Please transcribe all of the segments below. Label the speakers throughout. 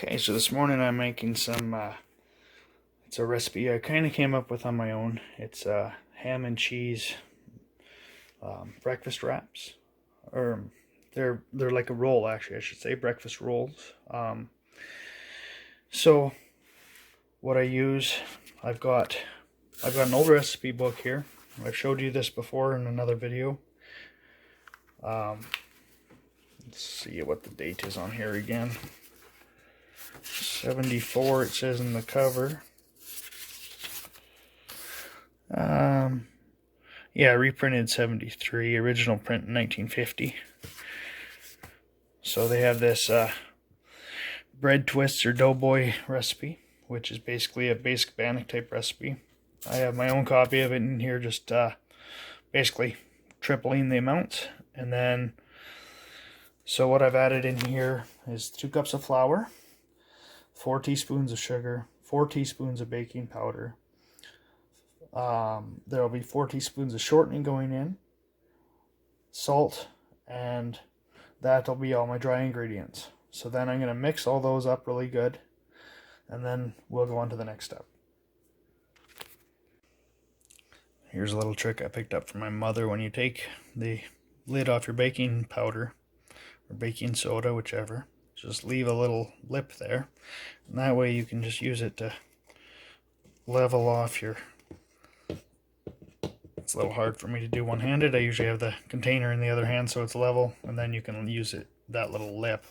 Speaker 1: Okay, so this morning I'm making some, it's a recipe I kind of came up with on my own. It's ham and cheese breakfast wraps. Or they're like a roll, actually, I should say, breakfast rolls. So what I use, I've got an old recipe book here. I've showed you this before in another video. Let's see what the date is on here again. 74 it says in the cover. Yeah, reprinted 73, original print in 1950. So they have this bread twists or doughboy recipe, which is basically a basic bannock type recipe. I have my own copy of it in here, just basically tripling the amounts. And then, so what I've added in here is 2 cups of flour, 4 teaspoons of sugar, 4 teaspoons of baking powder. There will be 4 teaspoons of shortening going in, salt, and that'll be all my dry ingredients. So then I'm going to mix all those up really good, and then we'll go on to the next step. Here's a little trick I picked up from my mother. When you take the lid off your baking powder, or baking soda, whichever, just leave a little lip there, and that way you can just use it to level off your... It's a little hard for me to do one-handed. I usually have the container in the other hand so it's level, and then you can use that little lip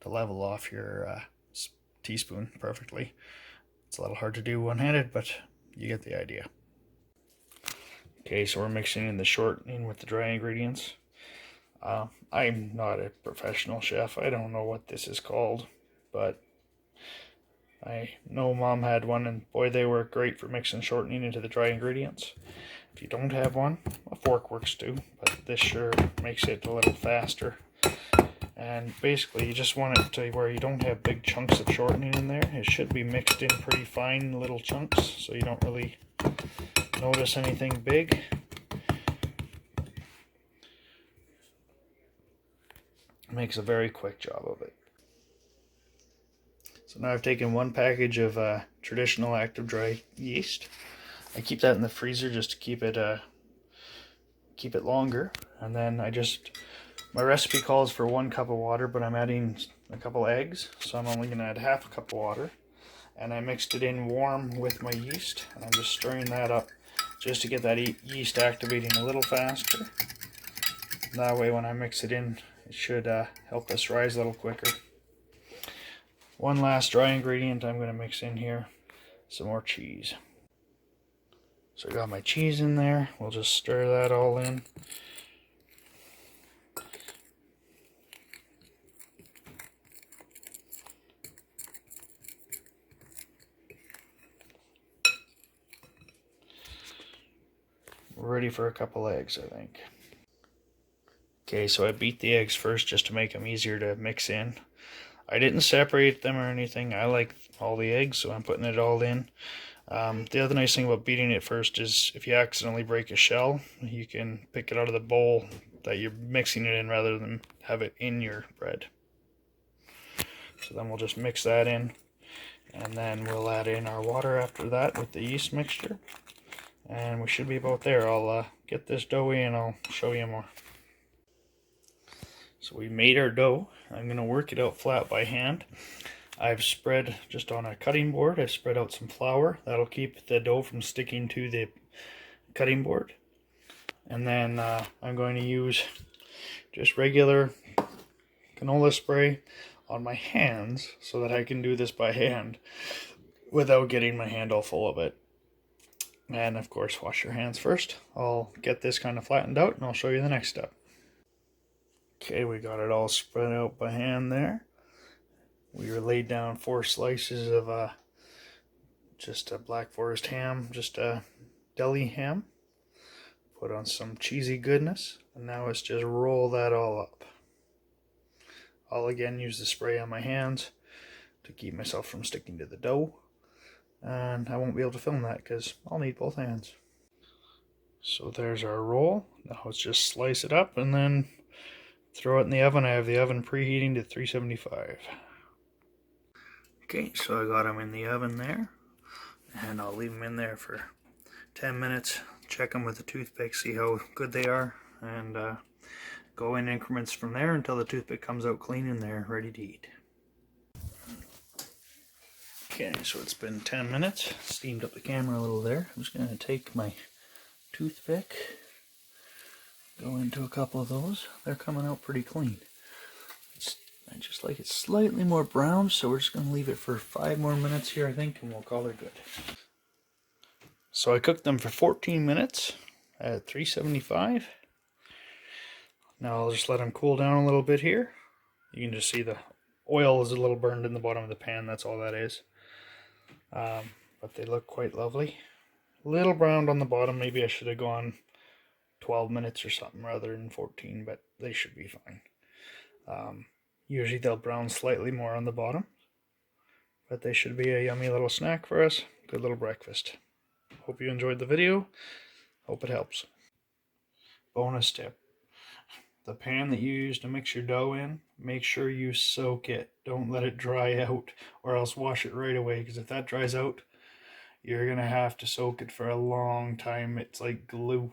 Speaker 1: to level off your teaspoon perfectly. It's a little hard to do one-handed, but you get the idea. Okay, so we're mixing in the shortening with the dry ingredients. I'm not a professional chef. I don't know what this is called, but I know Mom had one, and boy, they work great for mixing shortening into the dry ingredients. If you don't have one, a fork works too, but this sure makes it a little faster. And basically, you just want it to where you don't have big chunks of shortening in there. It should be mixed in pretty fine little chunks, so you don't really notice anything big. It makes a very quick job of it. So now I've taken 1 package of traditional active dry yeast. I keep that in the freezer just to keep it longer. And then my recipe calls for 1 cup of water, but I'm adding a couple eggs, so I'm only going to add half a cup of water. And I mixed it in warm with my yeast, and I'm just stirring that up just to get that yeast activating a little faster. That way when I mix it in, it should help us rise a little quicker. One last dry ingredient I'm going to mix in here, some more cheese. So I got my cheese in there, we'll just stir that all in. We're ready for a couple eggs, I think. Okay, so I beat the eggs first just to make them easier to mix in. I didn't separate them or anything. I like all the eggs, so I'm putting it all in. The other nice thing about beating it first is if you accidentally break a shell, you can pick it out of the bowl that you're mixing it in rather than have it in your bread. So then we'll just mix that in, and then we'll add in our water after that with the yeast mixture. And we should be about there. I'll get this doughy and I'll show you more. So we made our dough. I'm going to work it out flat by hand. I've spread, just on a cutting board, I've spread out some flour. That'll keep the dough from sticking to the cutting board. And then I'm going to use just regular canola spray on my hands so that I can do this by hand without getting my hand all full of it. And of course, wash your hands first. I'll get this kind of flattened out and I'll show you the next step. Okay, we got it all spread out by hand there. We laid down 4 slices of just a Black Forest ham, just a deli ham. Put on some cheesy goodness, and now let's just roll that all up. I'll again use the spray on my hands to keep myself from sticking to the dough. And I won't be able to film that because I'll need both hands. So there's our roll. Now let's just slice it up and then throw it in the oven. I have the oven preheating to 375. Okay, so I got them in the oven there, and I'll leave them in there for 10 minutes. Check them with a toothpick, see how good they are, and go in increments from there until the toothpick comes out clean and they're ready to eat. Okay, so it's been 10 minutes. Steamed up the camera a little there. I'm just going to take my toothpick, go into a couple of those. They're coming out pretty clean. I just like it slightly more brown, so we're just going to leave it for 5 more minutes here, I think, and we'll call it good. So I cooked them for 14 minutes at 375. Now I'll just let them cool down a little bit here. You can just see the oil is a little burned in the bottom of the pan, that's all that is. But they look quite lovely. A little browned on the bottom, maybe I should have gone 12 minutes or something rather than 14, but they should be fine. Usually they'll brown slightly more on the bottom, but they should be a yummy little snack for us. Good little breakfast. Hope you enjoyed the video. Hope it helps. Bonus tip. The pan that you use to mix your dough in, make sure you soak it. Don't let it dry out, or else wash it right away, because if that dries out, you're going to have to soak it for a long time. It's like glue.